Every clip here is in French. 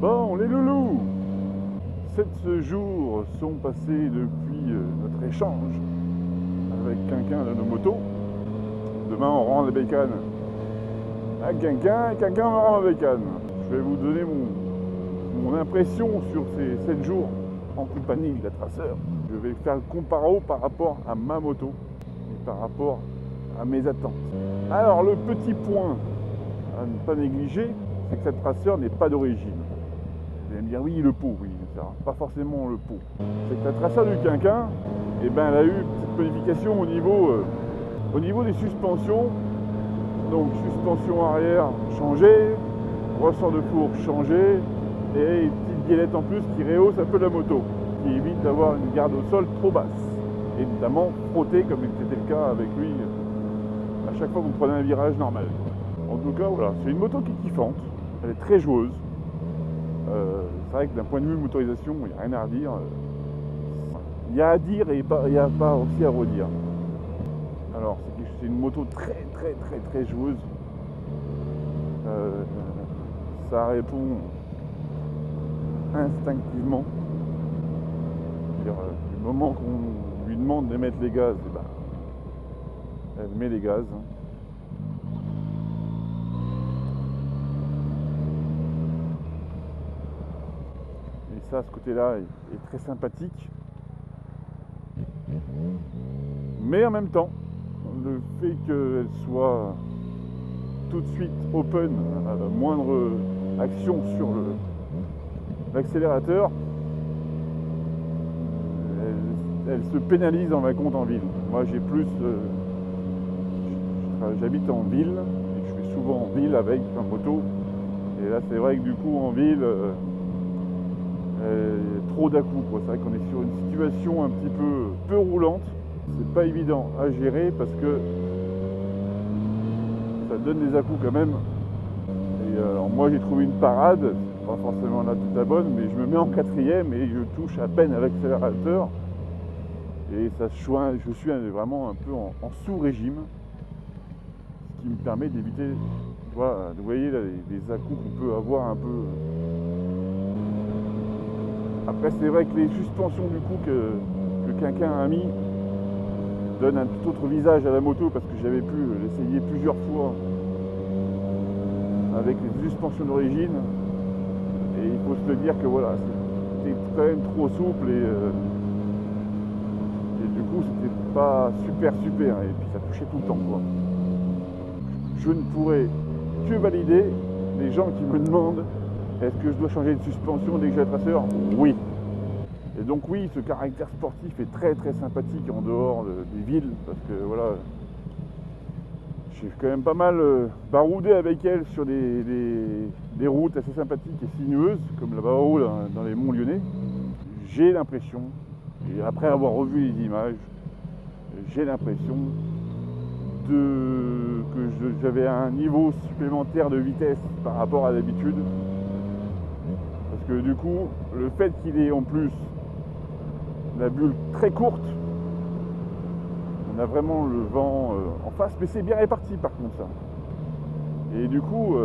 Bon, les loulous, 7 jours sont passés depuis notre échange avec quelqu'un de nos motos. Demain, on rend les bécanes à quelqu'un et quelqu'un me rend la bécane. Je vais vous donner mon impression sur ces 7 jours en compagnie de la traceur. Je vais faire le comparo par rapport à ma moto et par rapport à mes attentes. Alors, le petit point à ne pas négliger, c'est que cette traceur n'est pas d'origine. Vous allez me dire, oui, le pot, oui, ça, pas forcément le pot. C'est que la traceur du quinquin, eh ben, elle a eu une petite modification au niveau des suspensions. Donc, suspension arrière changée, ressort de fourche changé, et une petite galette en plus qui rehausse un peu la moto, qui évite d'avoir une garde au sol trop basse, et notamment frotter comme c'était le cas avec lui à chaque fois que vous prenez un virage normal. En tout cas, voilà, c'est une moto qui est kiffante, elle est très joueuse. C'est vrai que d'un point de vue motorisation, il n'y a rien à redire. Il y a à dire et il n'y a pas aussi à redire. Alors, c'est une moto très joueuse. Ça répond instinctivement. Du moment qu'on lui demande de mettre les gaz, eh ben, elle met les gaz. Et ça, ce côté-là est très sympathique. Mais en même temps, le fait qu'elle soit tout de suite open, à la moindre action sur l'accélérateur, elle se pénalise en fin de compte en ville. Moi j'ai plus, j'habite en ville et je suis souvent en ville avec ma moto. Et là c'est vrai que du coup en ville, trop d'à-coups. C'est vrai qu'on est sur une situation un petit peu roulante. C'est pas évident à gérer parce que ça donne des à-coups quand même. Et alors moi j'ai trouvé une parade, c'est pas forcément là toute la bonne, mais je me mets en quatrième et je touche à peine avec l'accélérateur. Et ça je suis vraiment un peu en sous-régime, ce qui me permet d'éviter, voilà, vous voyez là, les à-coups qu'on peut avoir un peu. Après c'est vrai que les suspensions du coup que quelqu'un a mis donnent un tout autre visage à la moto parce que j'avais pu l'essayer plusieurs fois avec les suspensions d'origine et il faut se le dire que voilà, c'était quand même trop souple et du coup c'était pas super et puis ça touchait tout le temps quoi. Je ne pourrais que valider les gens qui me demandent est-ce que je dois changer de suspension dès que j'ai la traceur? Oui. Et donc oui, ce caractère sportif est très sympathique en dehors des villes parce que voilà, j'ai quand même pas mal baroudé avec elle sur des routes assez sympathiques et sinueuses comme là-bas haut là, dans les monts lyonnais. J'ai l'impression, et après avoir revu les images, j'ai l'impression que j'avais un niveau supplémentaire de vitesse par rapport à d'habitude. Parce que du coup, le fait qu'il ait en plus la bulle très courte, on a vraiment le vent en face, mais c'est bien réparti par contre ça. Et du coup,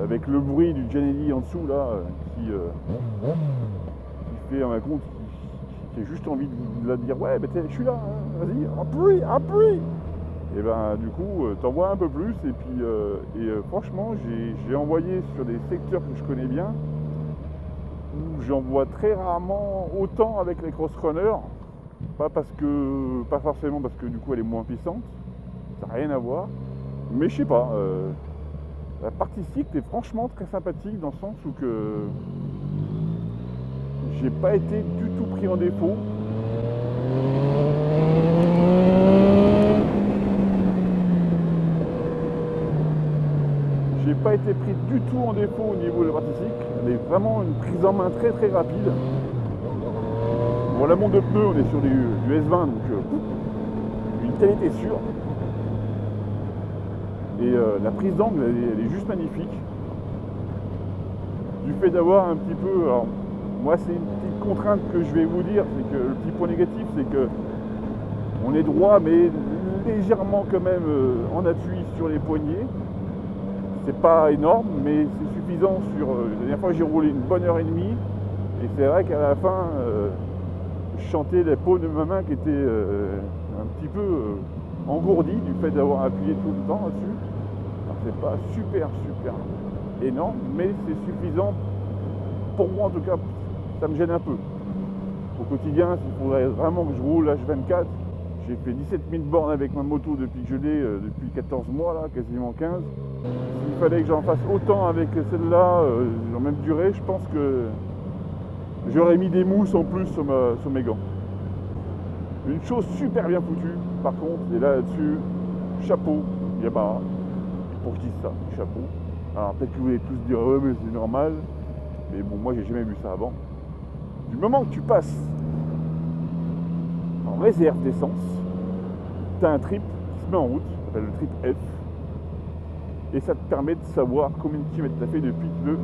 avec le bruit du Janelli en dessous là, qui fait un compte, qui a juste envie de dire ouais, ben je suis là, hein, vas-y, appuie. Et ben du coup, t'en vois un peu plus et puis franchement, j'ai envoyé sur des secteurs que je connais bien. J'en vois très rarement autant avec les cross-runners, pas forcément parce que du coup elle est moins puissante, ça n'a rien à voir, mais je sais pas, la partie cycle est franchement très sympathique dans le sens où que j'ai pas été du tout pris en défaut. J'ai pas été pris du tout en défaut au niveau de la partie cycle, elle est vraiment une prise en main très rapide. Bon, la monte de pneus, on est sur du S20, donc une qualité sûre. Et la prise d'angle, elle est juste magnifique. Du fait d'avoir un petit peu... Alors, moi, c'est une petite contrainte que je vais vous dire, c'est que le petit point négatif, c'est que on est droit, mais légèrement quand même en appui sur les poignets. c'est pas énorme, mais c'est suffisant sur... la dernière fois j'ai roulé une bonne heure et demie, et c'est vrai qu'à la fin, je sentais les paumes de ma main qui étaient un petit peu engourdies du fait d'avoir appuyé tout le temps là-dessus. Alors c'est pas super énorme, mais c'est suffisant pour moi en tout cas. Ça me gêne un peu. Au quotidien, il faudrait vraiment que je roule H24. J'ai fait 17 000 bornes avec ma moto depuis que je l'ai, depuis 14 mois, là, quasiment 15. S'il fallait que j'en fasse autant avec celle-là, en même durée, je pense que j'aurais mis des mousses en plus sur mes gants. Une chose super bien foutue, par contre, et là-dessus, chapeau, Yamaha. Pour que je dise ça, chapeau. Alors peut-être que vous allez tous dire, mais c'est normal. Mais bon, moi, j'ai jamais vu ça avant. Du moment que tu passes en réserve d'essence, tu as un trip qui se met en route, ça s'appelle le trip F, et ça te permet de savoir combien de kilomètres tu as fait depuis que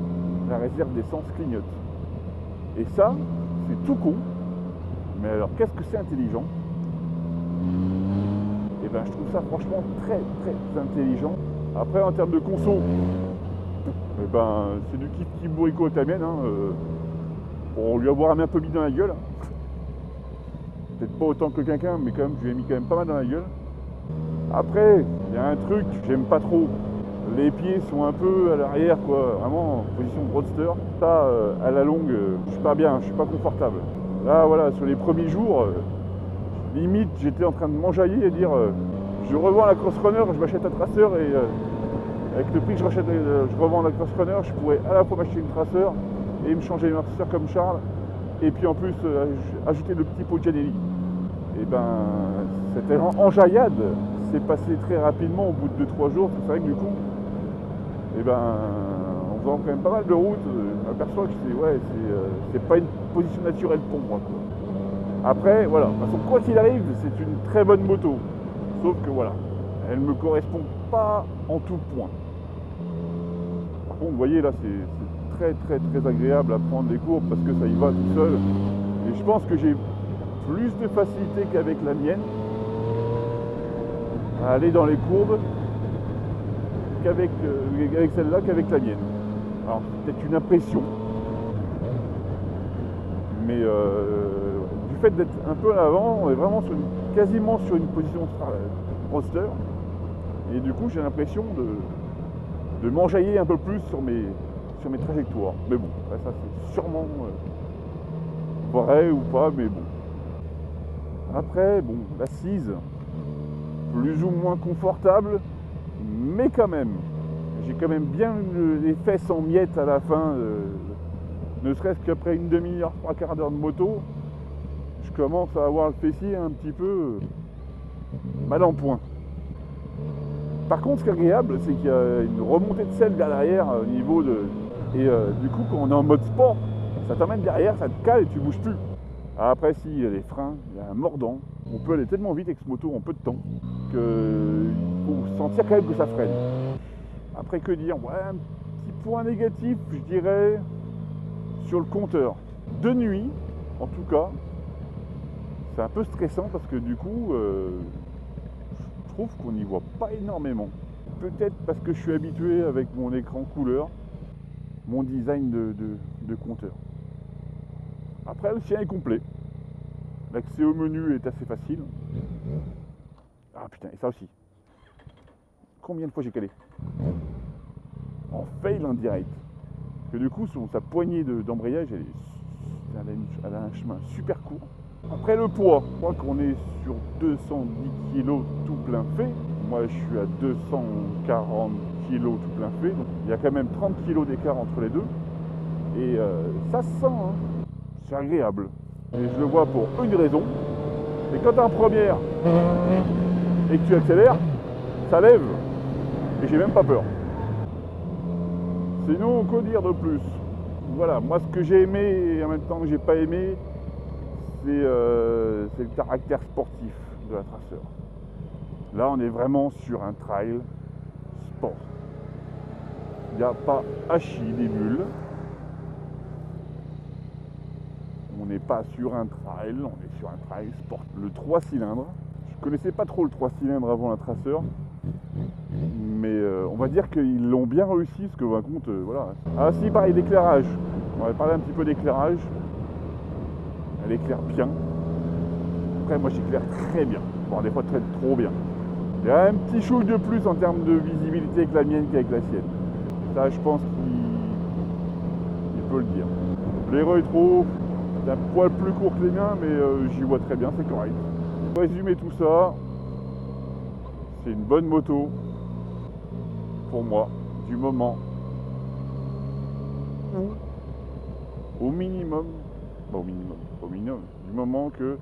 la réserve d'essence clignote. Et ça, c'est tout con, mais alors qu'est-ce que c'est intelligent? Et ben je trouve ça franchement très intelligent. Après en termes de conso, et ben c'est du kiff bourrico à ta mienne, hein, pour lui avoir un peu mis dans la gueule. Peut-être pas autant que quelqu'un, mais quand même, je lui ai mis quand même pas mal dans la gueule. Après, il y a un truc que j'aime pas trop. Les pieds sont un peu à l'arrière, quoi, vraiment en position de roadster. Ça, à la longue, je suis pas bien, je suis pas confortable. Là, voilà, sur les premiers jours, limite, j'étais en train de m'enjailler et dire je revends la Cross Runner, je m'achète un traceur et avec le prix que je revends la Cross Runner, je pourrais à la fois m'acheter une traceur et me changer un traceur comme Charles. Et puis en plus, ajouter le petit pot de Giannelli. Et ben, cette enjaillade s'est passée très rapidement au bout de 2-3 jours. C'est vrai que du coup, et ben, en faisant quand même pas mal de routes, je m'aperçois que c'est pas une position naturelle pour moi, quoi. Après, voilà, de toute façon, quoi qu'il arrive, c'est une très bonne moto. Sauf que voilà, elle ne me correspond pas en tout point. Par contre, vous voyez là, c'est très agréable à prendre des courbes parce que ça y va tout seul. Et je pense que j'ai plus de facilité qu'avec la mienne à aller dans les courbes avec celle-là qu'avec la mienne. Alors c'est peut-être une impression, mais du fait d'être un peu à l'avant, on est vraiment quasiment sur une position roadster, et du coup j'ai l'impression de m'enjailler un peu plus sur mes trajectoires. Mais bon, ça c'est sûrement vrai ou pas, mais bon. Après, bon, l'assise, plus ou moins confortable, mais quand même, j'ai quand même bien les fesses en miettes à la fin, ne serait-ce qu'après une demi-heure, 3/4 d'heure de moto, je commence à avoir le fessier un petit peu mal en point. Par contre, ce qui est agréable, c'est qu'il y a une remontée de selle vers l'arrière au niveau de... Et du coup, quand on est en mode sport, ça t'emmène derrière, ça te cale et tu bouges plus. Après, si, il y a les freins, il y a un mordant. On peut aller tellement vite avec ce moto en peu de temps qu'il faut sentir quand même que ça freine. Après, que dire? Ouais, un petit point négatif, je dirais, sur le compteur. De nuit, en tout cas, c'est un peu stressant parce que du coup, je trouve qu'on n'y voit pas énormément. Peut-être parce que je suis habitué avec mon écran couleur, mon design de compteur. Après, le sien est complet. L'accès au menu est assez facile. Ah putain, et ça aussi. Combien de fois j'ai calé? En fail indirect. Parce que du coup, sa poignée d'embrayage, elle a un chemin super court. Après le poids, je crois qu'on est sur 210 kg tout plein fait. Moi, je suis à 240 kg tout plein fait. Donc, il y a quand même 30 kg d'écart entre les deux. Et ça se sent, hein. C'est agréable. Et je le vois pour une raison. C'est quand tu es en première et que tu accélères, ça lève. Et j'ai même pas peur. Sinon, quoi dire de plus? Voilà, moi ce que j'ai aimé et en même temps que j'ai pas aimé, c'est le caractère sportif de la Tracer. Là, on est vraiment sur un trail sport. Il n'y a pas à chier des bulles. On n'est pas sur un trail, on est sur un trail sport. Le 3 cylindres, je connaissais pas trop le 3 cylindres avant la Tracer, Mais on va dire qu'ils l'ont bien réussi, parce que par contre, voilà. Ah si, pareil, l'éclairage. On va parler un petit peu d'éclairage. Elle éclaire bien. Après, moi, j'éclaire très bien. Bon, des fois, trop bien. Il y a un petit chouille de plus en termes de visibilité avec la mienne qu'avec la sienne. Ça, je pense qu'il peut le dire. Les rétros, c'est un poil plus court que les miens, mais j'y vois très bien, c'est correct. Pour résumer tout ça, c'est une bonne moto pour moi, du moment où, au minimum, du moment que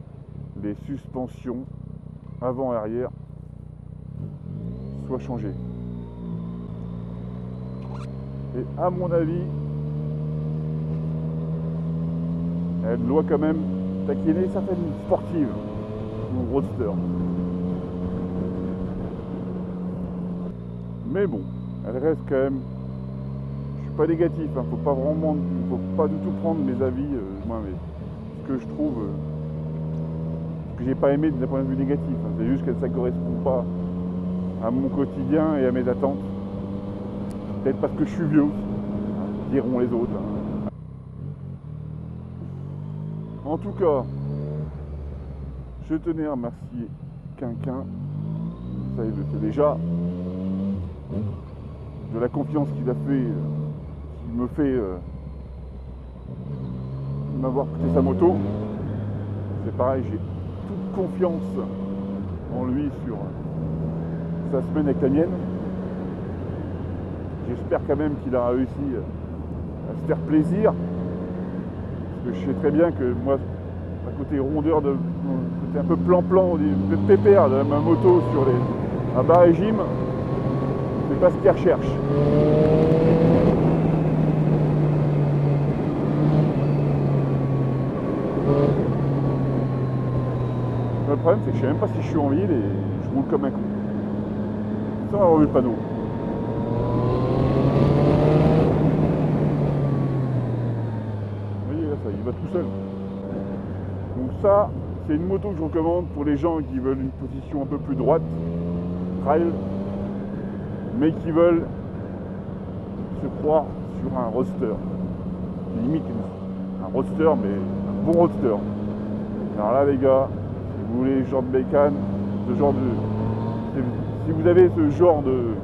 les suspensions avant et arrière soient changées. Et à mon avis, elle doit quand même taquiner certaines sportives ou roadster. Mais bon, elle reste quand même. Je suis pas négatif, hein, faut pas du tout prendre mes avis, moi, mais ce que je trouve, ce que j'ai pas aimé d'un point de vue négatif. Hein, c'est juste que ça correspond pas à mon quotidien et à mes attentes. Peut-être parce que je suis vieux, diront les autres. Hein. En tout cas, je tenais à remercier Quinquin, ça il le sait déjà, de la confiance qu'il a fait, qu'il me fait m'avoir prêté sa moto. C'est pareil, j'ai toute confiance en lui sur sa semaine avec la mienne. J'espère quand même qu'il a réussi à se faire plaisir. Parce que je sais très bien que moi, à côté rondeur, côté un peu plan-plan, de pépère de ma moto sur à bas régime, c'est pas ce qu'il recherche. Le problème, c'est que je sais même pas si je suis en ville et je roule comme un con. Ça, on va revu le panneau. Vous voyez, là, ça, il va tout seul. Donc ça, c'est une moto que je recommande pour les gens qui veulent une position un peu plus droite, trail, mais qui veulent se croire sur un roadster. Limite un roadster, mais un bon roadster. Alors là, les gars, si vous voulez ce genre de bécane, si vous avez ce genre de,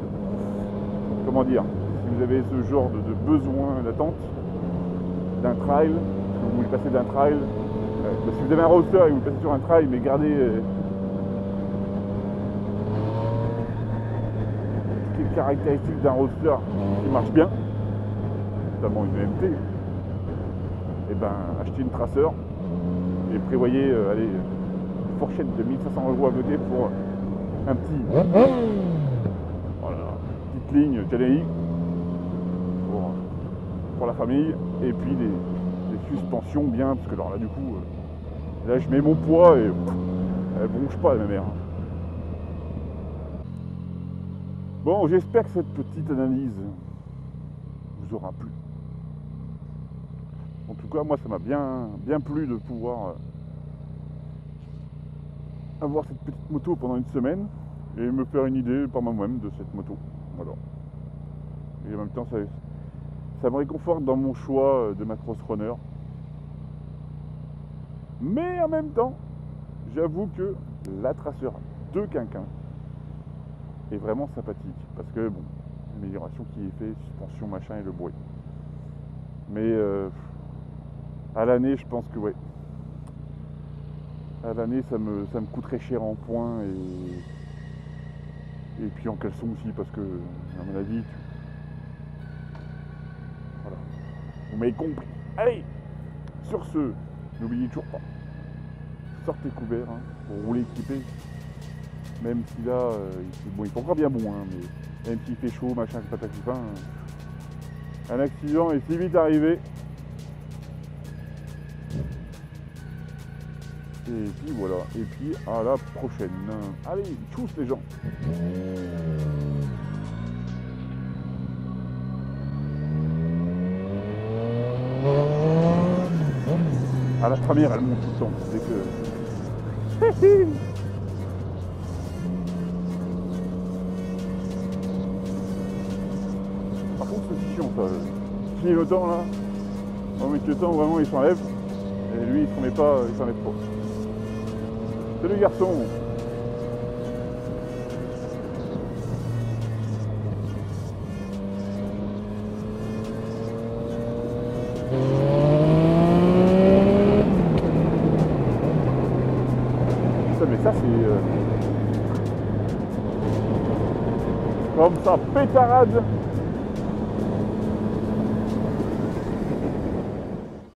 comment dire, si vous avez ce genre de besoin d'attente d'un trail, que vous voulez passer d'un trail, si vous avez un roadster et vous passez sur un trail, mais gardez toutes les caractéristiques d'un roadster qui marche bien, notamment une EMT, et ben achetez une Tracer et prévoyez une fourchette de 1500 € à côté pour un petit, voilà, petite ligne TDI pour la famille, et puis des suspensions bien, parce que alors là du coup, là je mets mon poids et elle bronche pas ma mère. Bon, j'espère que cette petite analyse vous aura plu. En tout cas, moi ça m'a bien plu de pouvoir avoir cette petite moto pendant une semaine et me faire une idée par moi-même de cette moto. Voilà. Et en même temps, ça me réconforte dans mon choix de ma cross runner. Mais en même temps, j'avoue que la Tracer de Quinquin est vraiment sympathique. Parce que, bon, l'amélioration qui est faite, suspension, machin et le bruit. Mais à l'année, je pense que ouais. À l'année, ça me coûterait cher en points et puis en caleçon aussi, parce que, à mon avis, voilà. Vous m'avez compris. Allez, sur ce, n'oubliez toujours pas, sortez couverts hein, pour rouler équipé. Même si là, il fait encore bien bon, hein, mais même s'il fait chaud, machin, c'est pas fin, un accident est si vite arrivé. Et puis voilà, et puis à la prochaine. Allez, tchuss les gens. À la première, elle monte tout le temps, c'est que... ça. Si le temps là, on met le temps vraiment il s'enlève. Et lui il s'en met pas, il s'enlève pas. Salut garçon. Mais ça c'est comme ça pétarade